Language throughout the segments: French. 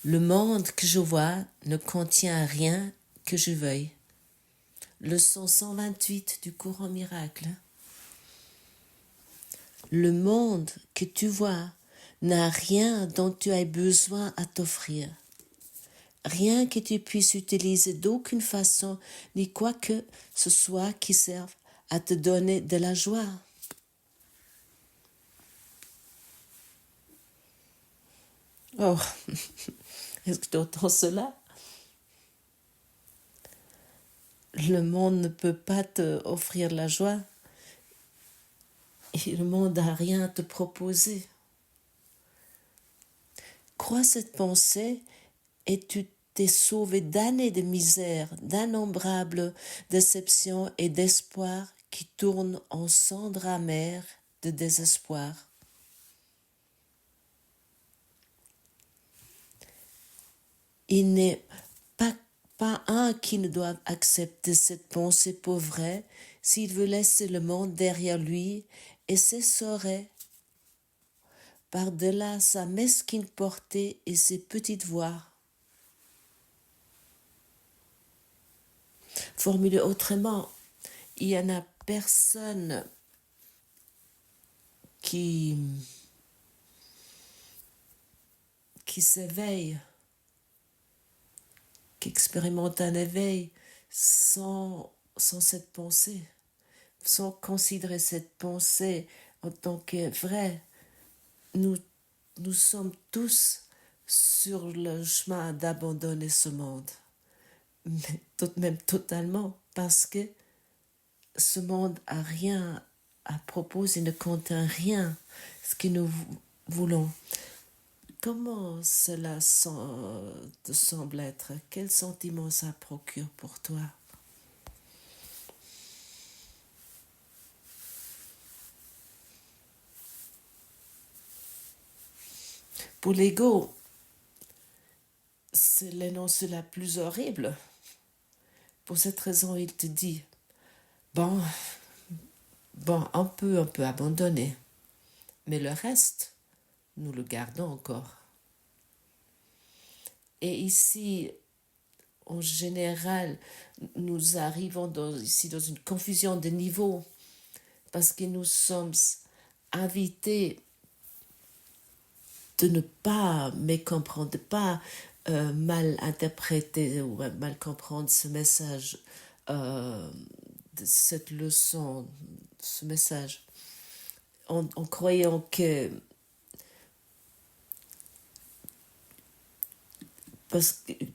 Le monde que je vois ne contient rien que je veuille. Leçon 128 du courant miracle. Le monde que tu vois n'a rien dont tu aies besoin à t'offrir. Rien que tu puisses utiliser d'aucune façon, ni quoi que ce soit qui serve à te donner de la joie. Oh, est-ce que tu entends cela? Le monde ne peut pas te offrir la joie et le monde n'a rien à te proposer. Crois cette pensée et tu t'es sauvé d'années de misère, d'innombrables déceptions et d'espoirs qui tournent en cendres amères de désespoir. Il n'est pas un qui ne doit accepter cette pensée pour vraie s'il veut laisser le monde derrière lui et s'essorer par-delà sa mesquine portée et ses petites voix. Formulé autrement, il n'y en a personne qui s'éveille, qui expérimente un éveil sans cette pensée, sans considérer cette pensée en tant que vraie. Nous sommes tous sur le chemin d'abandonner ce monde, même totalement, parce que ce monde a rien à proposer, ne contient rien, ce que nous voulons. Comment cela te semble être? Quel sentiment ça procure pour toi? Pour l'ego, c'est l'énoncé la plus horrible. Pour cette raison, il te dit, bon, on peut abandonner, mais le reste, nous le gardons encore. Et ici, en général, nous arrivons ici dans une confusion de niveaux parce que nous sommes invités de ne pas mécomprendre, de ne pas mal interpréter ou mal comprendre ce message, cette leçon, ce message, en croyant que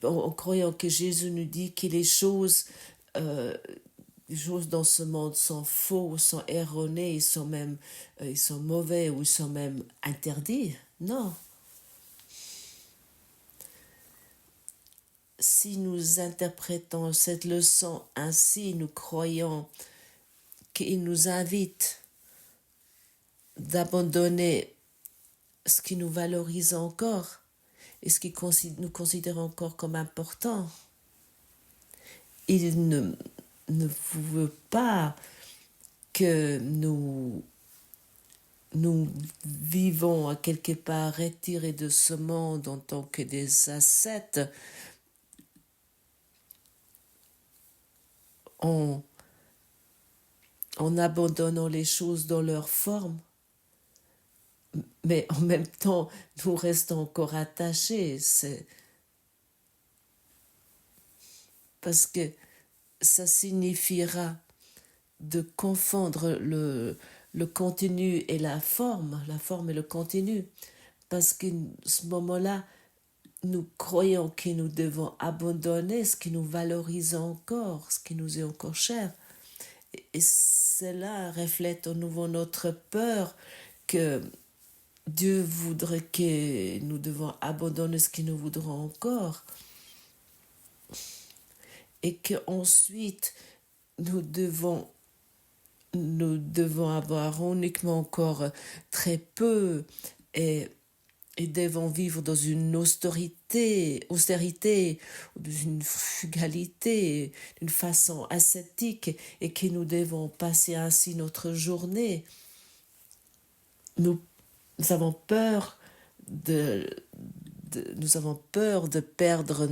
en croyant que Jésus nous dit que les choses dans ce monde sont faux, sont erronées, ils sont mauvais ou ils sont même interdits. Non. Si nous interprétons cette leçon ainsi, nous croyons qu'il nous invite d'abandonner ce qui nous valorise encore et ce qui nous considère encore comme important. Il ne veut pas que nous vivons à quelque part retirés de ce monde en tant que des ascètes en abandonnant les choses dans leur forme, mais en même temps, nous restons encore attachés. Parce que ça signifiera de confondre le contenu et la forme et le contenu. Parce qu'à ce moment-là, nous croyons que nous devons abandonner ce qui nous valorise encore, ce qui nous est encore cher. Et cela reflète à nouveau notre peur que Dieu voudrait que nous devons abandonner ce que nous voudrons encore. Et qu'ensuite, nous devons avoir uniquement encore très peu et devons vivre dans une austérité, une frugalité, d'une façon ascétique, et que nous devons passer ainsi notre journée. Nous avons peur de nous avons peur de perdre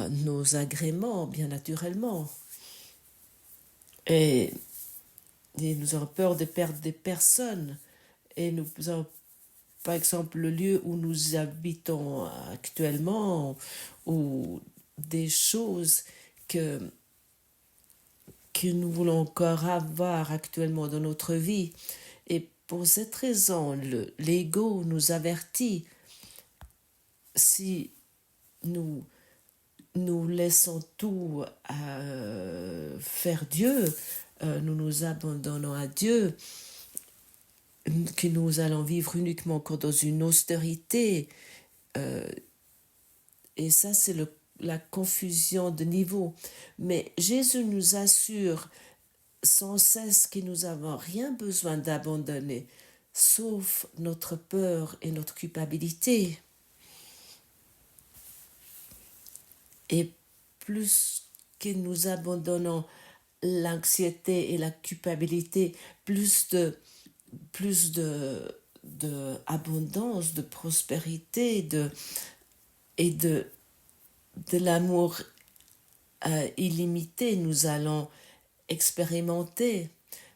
nos agréments, bien naturellement. Et, et nous avons peur de perdre des personnes. Et nous avons, par exemple, le lieu où nous habitons actuellement, ou des choses que nous voulons encore avoir actuellement dans notre vie. Et pour cette raison, l'ego nous avertit, si nous laissons tout faire Dieu, nous nous abandonnons à Dieu, que nous allons vivre uniquement encore dans une austérité. Et ça, c'est la confusion de niveau. Mais Jésus nous assure sans cesse que nous n'avons rien besoin d'abandonner, sauf notre peur et notre culpabilité. Et plus que nous abandonnons l'anxiété et la culpabilité, plus de abondance, de prospérité, et de l'amour illimité nous allons expérimenter.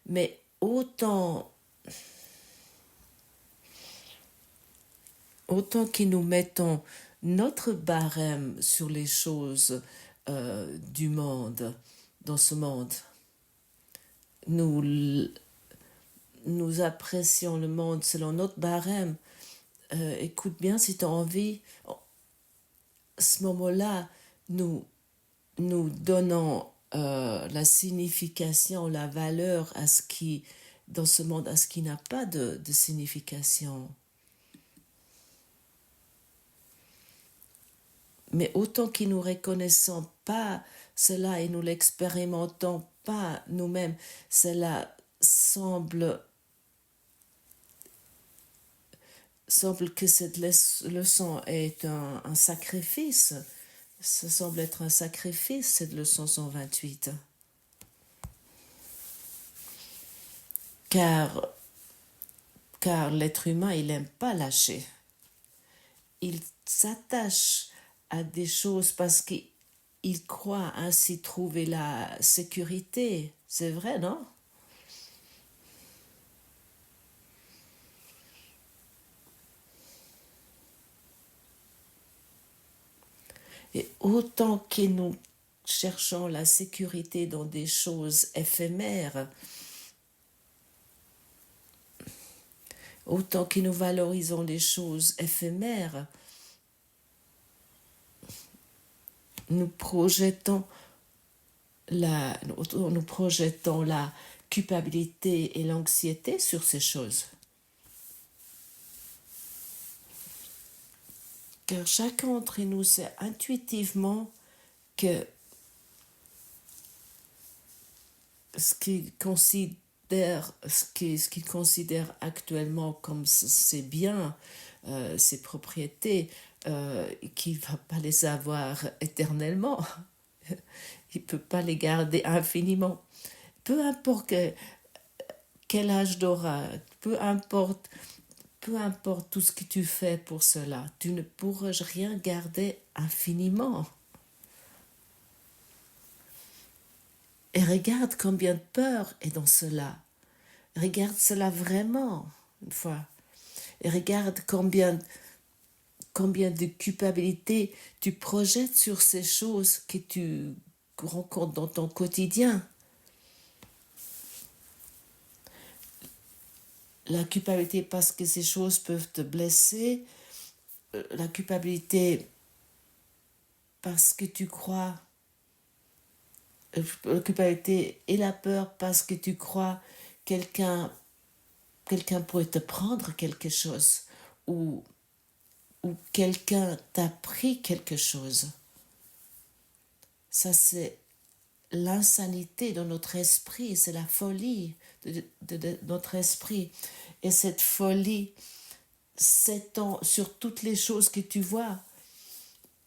Mais autant que nous mettons notre barème sur les choses du monde, dans ce monde, nous apprécions le monde selon notre barème. Écoute bien, si tu as envie, à ce moment-là, nous donnons la signification, la valeur à ce qui, dans ce monde, à ce qui n'a pas de signification. Mais autant que nous ne reconnaissons pas cela et nous ne l'expérimentons pas nous-mêmes, cela semble que cette leçon est un sacrifice. Ça semble être un sacrifice, cette leçon 128. Car l'être humain, il n'aime pas lâcher. Il s'attache à des choses parce qu'il croit ainsi trouver la sécurité. C'est vrai, non? Et autant que nous cherchons la sécurité dans des choses éphémères, autant que nous valorisons les choses éphémères, nous projetons la culpabilité et l'anxiété sur ces choses. Car chacun d'entre nous sait intuitivement que ce qu'il considère actuellement comme ses biens, ses propriétés, qu'il ne va pas les avoir éternellement. Il ne peut pas les garder infiniment. Peu importe quel âge d'aura, peu importe tout ce que tu fais pour cela, tu ne pourras rien garder infiniment. Et regarde combien de peur est dans cela. Regarde cela vraiment, une fois. Et regarde combien de culpabilité tu projettes sur ces choses que tu rencontres dans ton quotidien. La culpabilité parce que ces choses peuvent te blesser, la culpabilité parce que tu crois, la culpabilité et la peur parce que tu crois quelqu'un pourrait te prendre quelque chose, ou quelqu'un t'a pris quelque chose. Ça, c'est l'insanité de notre esprit, c'est la folie de notre esprit. Et cette folie s'étend sur toutes les choses que tu vois,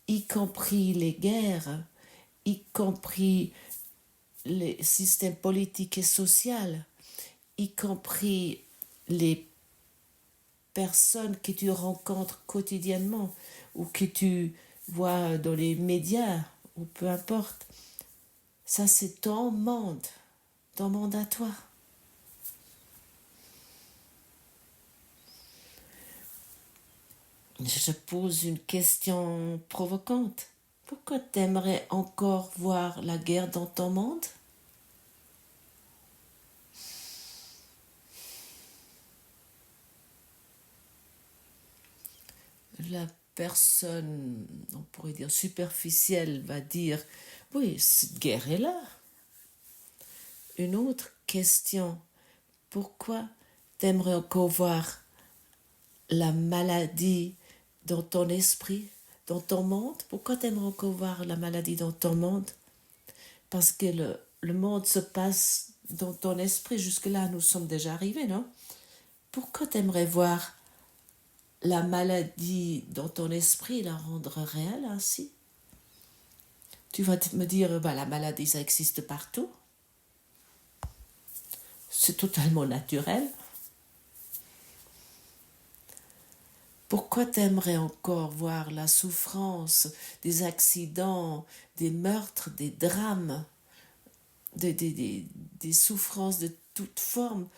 y compris les guerres, y compris les systèmes politiques et sociaux, y compris les personnes que tu rencontres quotidiennement ou que tu vois dans les médias ou peu importe. Ça, c'est ton monde à toi. Je pose une question provocante. Pourquoi t'aimerais encore voir la guerre dans ton monde? La personne, on pourrait dire superficielle, va dire oui, cette guerre est là. Une autre question, pourquoi t'aimerais encore voir la maladie dans ton esprit, dans ton monde? Pourquoi t'aimerais encore voir la maladie dans ton monde? Parce que le monde se passe dans ton esprit. Jusque-là, nous sommes déjà arrivés, non? Pourquoi t'aimerais voir la maladie dans ton esprit, la rendre réelle ainsi? Tu vas me dire, bah, la maladie, ça existe partout. C'est totalement naturel. Pourquoi t'aimerais encore voir la souffrance, des accidents, des meurtres, des drames, des souffrances de toute forme?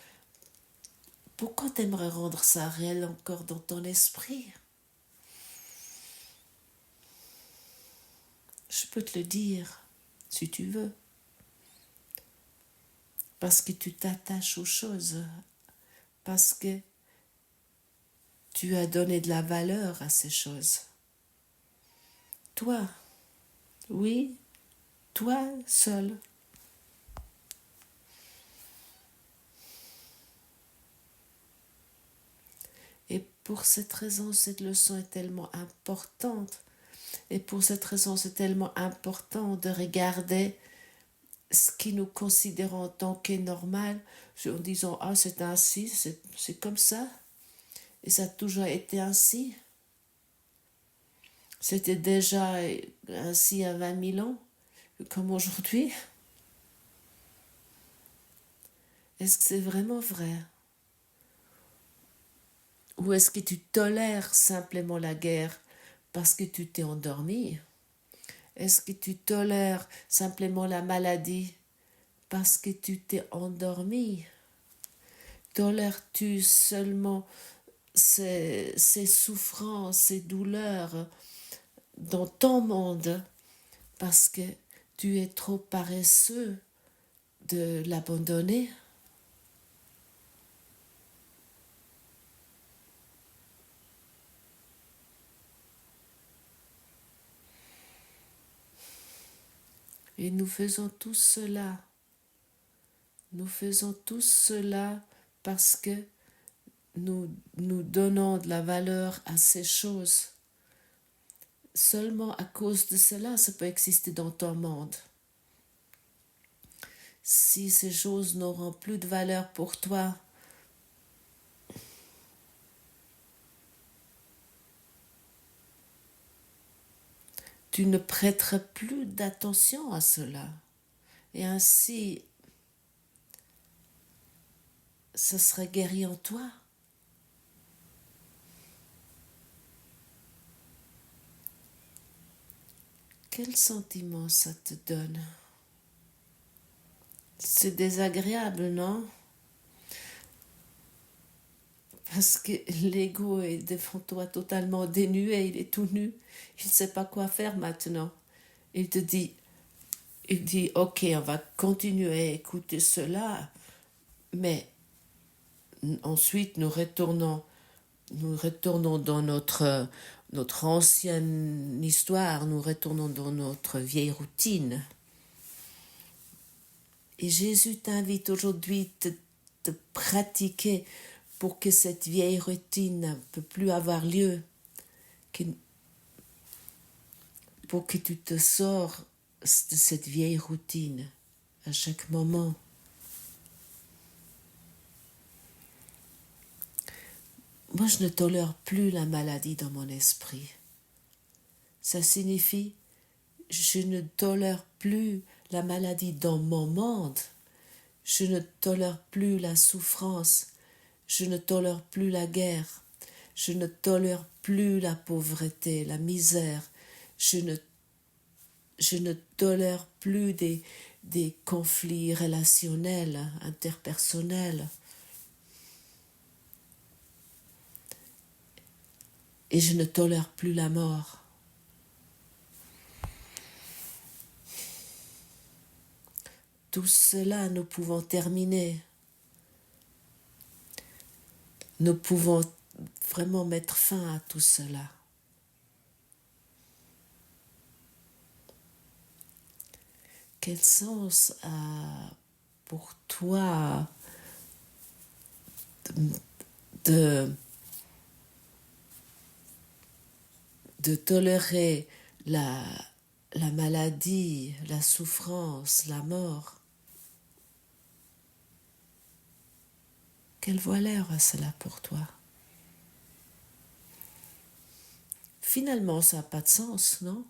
Pourquoi t'aimerais rendre ça réel encore dans ton esprit? Je peux te le dire, si tu veux. Parce que tu t'attaches aux choses. Parce que tu as donné de la valeur à ces choses. Toi, oui, toi seul. Et pour cette raison, cette leçon est tellement importante. Et pour cette raison, c'est tellement important de regarder ce qui nous considérons en tant que normal, en disant, ah, c'est ainsi, c'est comme ça. Et ça a toujours été ainsi. C'était déjà ainsi à 20 000 ans, comme aujourd'hui. Est-ce que c'est vraiment vrai? Ou est-ce que tu tolères simplement la guerre parce que tu t'es endormi? Est-ce que tu tolères simplement la maladie parce que tu t'es endormi? Tolères-tu seulement ces souffrances, ces douleurs dans ton monde parce que tu es trop paresseux de l'abandonner? Et nous faisons tous cela. Nous faisons tous cela parce que nous donnons de la valeur à ces choses. Seulement à cause de cela, ça peut exister dans ton monde. Si ces choses n'auront plus de valeur pour toi, tu ne prêteras plus d'attention à cela. Et ainsi, ça serait guéri en toi. Quel sentiment ça te donne? C'est désagréable, non? Parce que l'ego est devant toi totalement dénué, il est tout nu, il ne sait pas quoi faire maintenant. Il te dit, ok, on va continuer à écouter cela, mais ensuite nous retournons dans notre ancienne histoire, nous retournons dans notre vieille routine. Et Jésus t'invite aujourd'hui de pratiquer pour que cette vieille routine ne peut plus avoir lieu, pour que tu te sors de cette vieille routine à chaque moment. Moi, je ne tolère plus la maladie dans mon esprit. Ça signifie, je ne tolère plus la maladie dans mon monde. Je ne tolère plus la souffrance. Je ne tolère plus la guerre. Je ne tolère plus la pauvreté, la misère. Je ne tolère plus des conflits relationnels, interpersonnels. Et je ne tolère plus la mort. Tout cela, nous pouvons terminer. Nous pouvons vraiment mettre fin à tout cela. Quel sens a pour toi de tolérer la maladie, la souffrance, la mort? Quelle valeur a cela pour toi? Finalement, ça n'a pas de sens, non?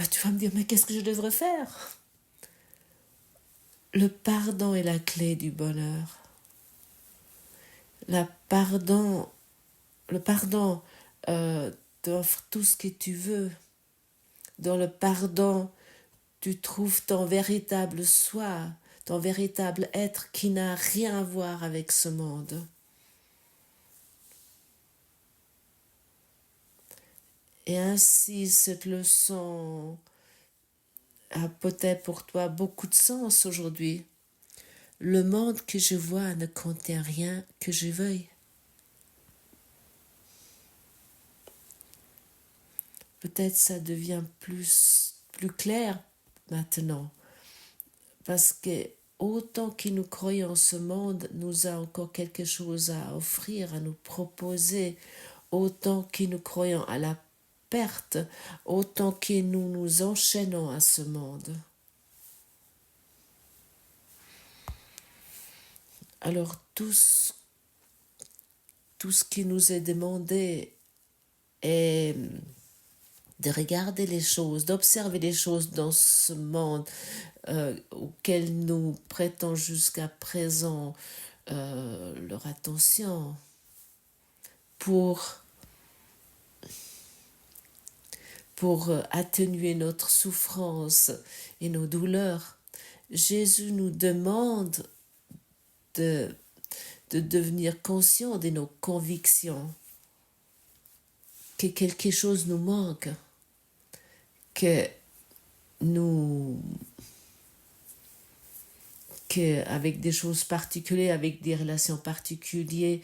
Tu vas me dire, mais qu'est-ce que je devrais faire? Le pardon est la clé du bonheur. Le pardon t'offre tout ce que tu veux. Dans le pardon, tu trouves ton véritable soi, ton véritable être qui n'a rien à voir avec ce monde. Et ainsi, cette leçon a peut-être pour toi beaucoup de sens aujourd'hui. Le monde que je vois ne contient rien que je veuille. Peut-être ça devient plus clair maintenant. Parce que autant que nous croyons ce monde nous a encore quelque chose à offrir, à nous proposer, autant que nous croyons à la perte, autant que nous nous enchaînons à ce monde. Alors tout ce qui nous est demandé est de regarder les choses, d'observer les choses dans ce monde auquel nous prêtons jusqu'à présent leur attention pour atténuer notre souffrance et nos douleurs. Jésus nous demande de devenir conscient de nos convictions, que quelque chose nous manque, que avec des choses particulières, avec des relations particulières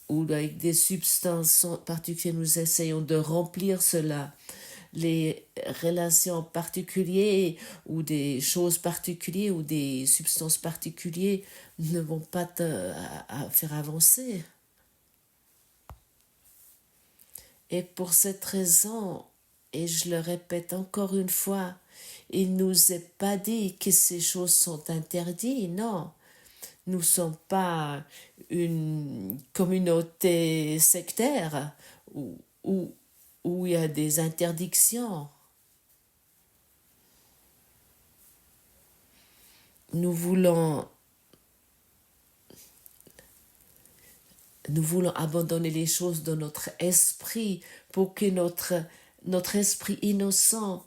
ou avec des substances particulières, nous essayons de remplir cela. Les relations particulières ou des choses particulières ou des substances particulières ne vont pas te faire avancer. Et pour cette raison, et je le répète encore une fois, il ne nous est pas dit que ces choses sont interdites, non. Nous ne sommes pas une communauté sectaire où il y a des interdictions. Nous voulons abandonner les choses dans notre esprit pour que notre esprit innocent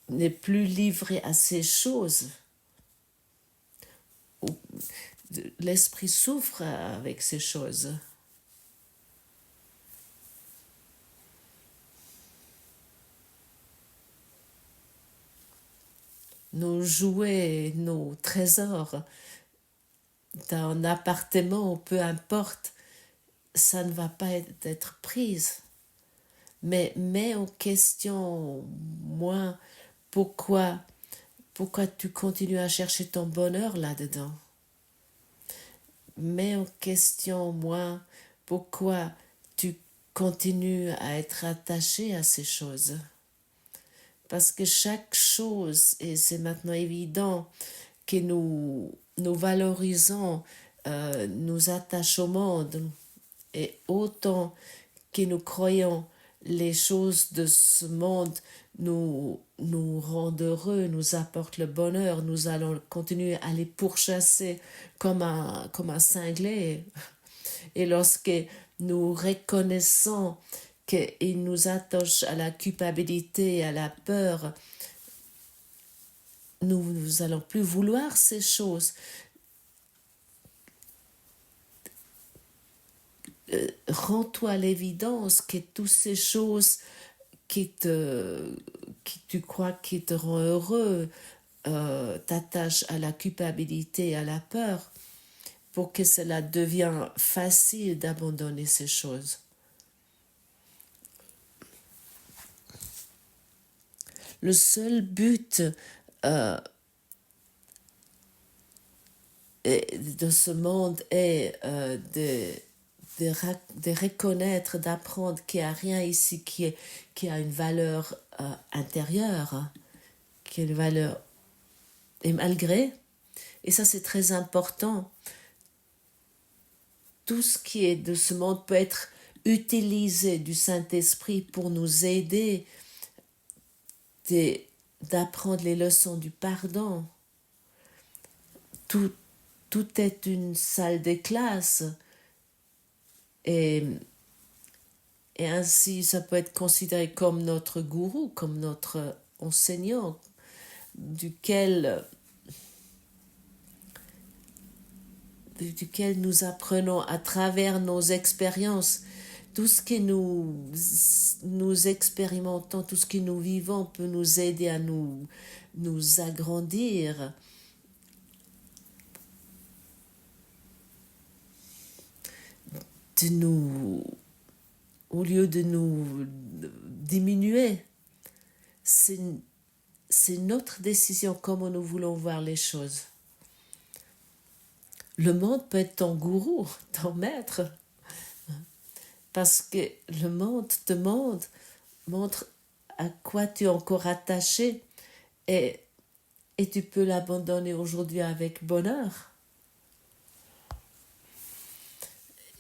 n'est plus livré à ces choses. L'esprit souffre avec ces choses. Nos jouets, nos trésors, d'un appartement, peu importe, ça ne va pas être prise. Mais mets en question, moi, pourquoi tu continues à chercher ton bonheur là-dedans? Mets en question, moi, pourquoi tu continues à être attaché à ces choses? Parce que chaque chose, et c'est maintenant évident que nous valorisons, nous attachons au monde, et autant que nous croyons les choses de ce monde nous rendent heureux, nous apportent le bonheur, nous allons continuer à les pourchasser comme un cinglé. Et lorsque nous reconnaissons qu'ils nous attachent à la culpabilité, à la peur, nous allons plus vouloir ces choses. Rends-toi l'évidence que toutes ces choses qui tu crois qui te rend heureux t'attachent à la culpabilité, à la peur, pour que cela devienne facile d'abandonner ces choses. Le seul but de ce monde est de reconnaître, d'apprendre qu'il n'y a rien ici qui a une valeur intérieure, qui a une valeur. Et malgré, et ça c'est très important, tout ce qui est de ce monde peut être utilisé du Saint-Esprit pour nous aider d'apprendre les leçons du pardon. Tout est une salle de classe. Et ainsi, ça peut être considéré comme notre gourou, comme notre enseignant, duquel nous apprenons à travers nos expériences. Tout ce que nous expérimentons, tout ce que nous vivons peut nous aider à nous agrandir. Au lieu de nous diminuer, c'est notre décision comment nous voulons voir les choses. Le monde peut être ton gourou, ton maître, parce que le monde te montre à quoi tu es encore attaché et tu peux l'abandonner aujourd'hui avec bonheur.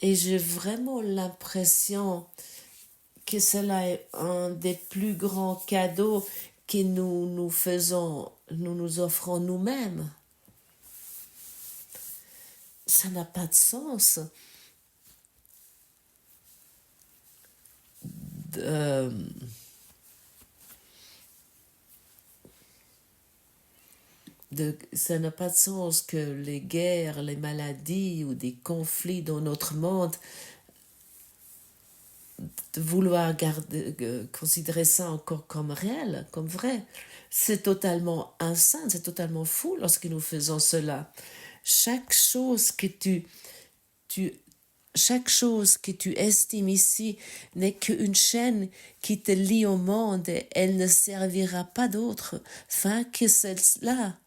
Et j'ai vraiment l'impression que cela est un des plus grands cadeaux que nous offrons nous-mêmes. Ça n'a pas de sens ça n'a pas de sens que les guerres, les maladies ou des conflits dans notre monde, de vouloir considérer ça encore comme réel, comme vrai. C'est totalement insane, c'est totalement fou lorsque nous faisons cela. Chaque chose que tu estimes ici n'est qu'une chaîne qui te lie au monde et elle ne servira pas d'autre fin que celle-là.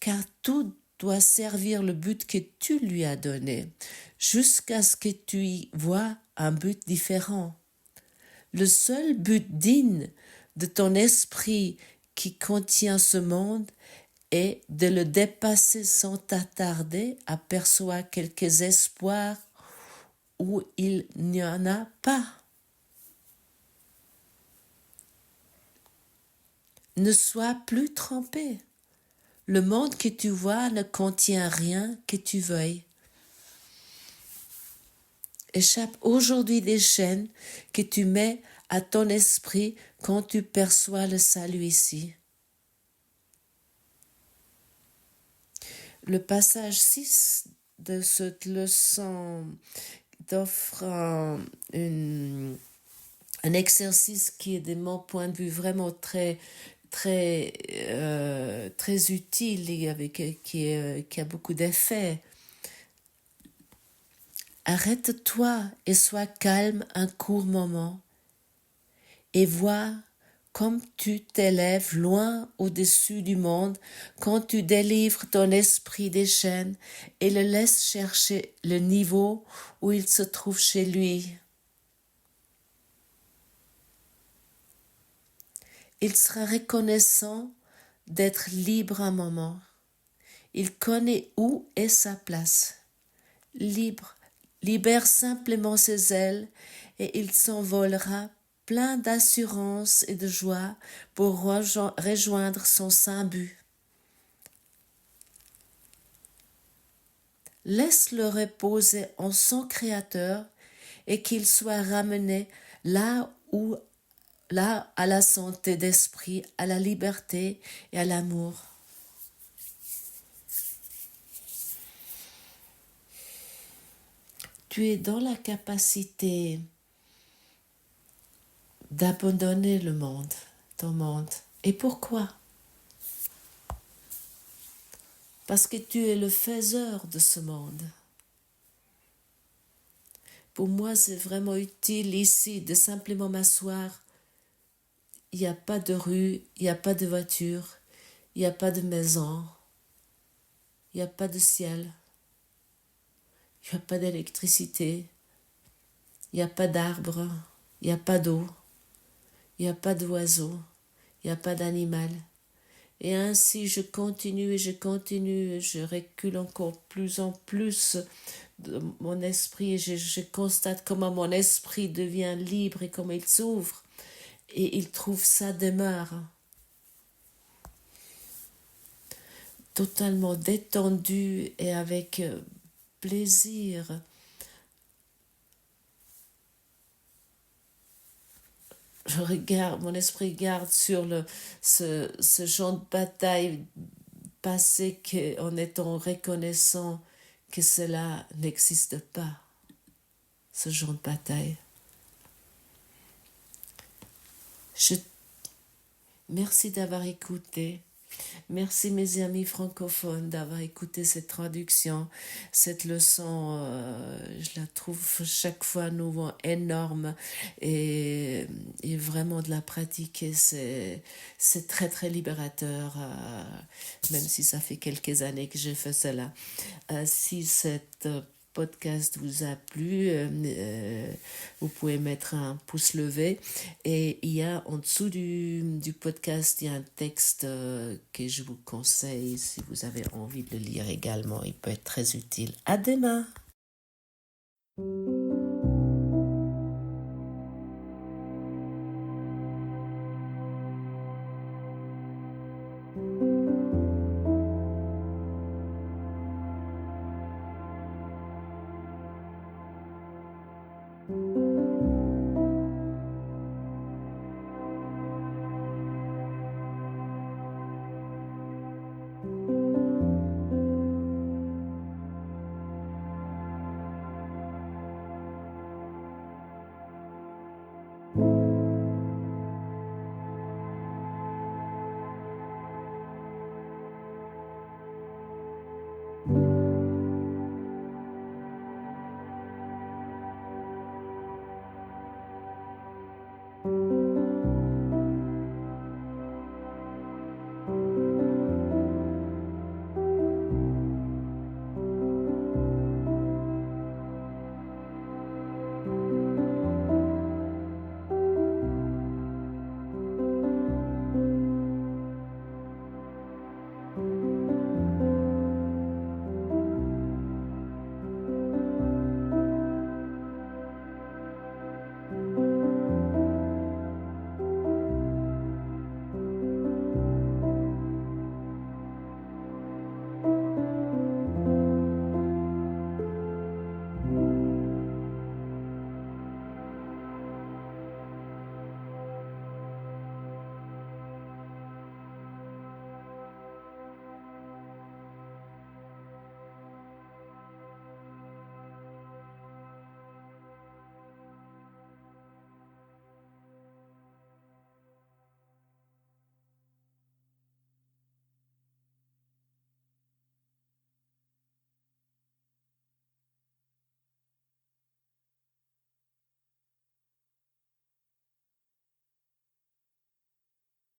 Car tout doit servir le but que tu lui as donné, jusqu'à ce que tu y vois un but différent. Le seul but digne de ton esprit qui contient ce monde est de le dépasser sans t'attarder à percevoir quelques espoirs où il n'y en a pas. Ne sois plus trompé. Le monde que tu vois ne contient rien que tu veuilles. Échappe aujourd'hui des chaînes que tu mets à ton esprit quand tu perçois le salut ici. Le passage 6 de cette leçon offre un exercice qui est de mon point de vue vraiment très utile et qui a beaucoup d'effets. Arrête-toi et sois calme un court moment et vois comme tu t'élèves loin au-dessus du monde quand tu délivres ton esprit des chaînes et le laisses chercher le niveau où il se trouve chez lui. Il sera reconnaissant d'être libre un moment. Il connaît où est sa place. Libre, libère simplement ses ailes et il s'envolera plein d'assurance et de joie pour rejoindre son saint but. Laisse-le reposer en son Créateur et qu'il soit ramené là à la santé d'esprit, à la liberté et à l'amour. Tu es dans la capacité d'abandonner le monde, ton monde. Et pourquoi? Parce que tu es le faiseur de ce monde. Pour moi, c'est vraiment utile ici de simplement m'asseoir. Il n'y a pas de rue, il n'y a pas de voiture, il n'y a pas de maison, il n'y a pas de ciel, il n'y a pas d'électricité, il n'y a pas d'arbres, il n'y a pas d'eau, il n'y a pas d'oiseaux, il n'y a pas d'animal. Et ainsi je continue et je recule encore plus en plus de mon esprit et je constate comment mon esprit devient libre et comment il s'ouvre et il trouve sa demeure totalement détendu et avec plaisir. Je regarde, mon esprit garde sur ce champ de bataille passé en étant reconnaissant que cela n'existe pas, ce champ de bataille. Merci d'avoir écouté. Merci mes amis francophones d'avoir écouté cette traduction, cette leçon, je la trouve chaque fois à nouveau énorme et vraiment de la pratiquer, c'est très très libérateur, même si ça fait quelques années que je fais cela. Si cette podcast vous a plu, vous pouvez mettre un pouce levé et il y a en dessous du podcast, il y a un texte que je vous conseille si vous avez envie de le lire également, il peut être très utile. À demain! Thank you.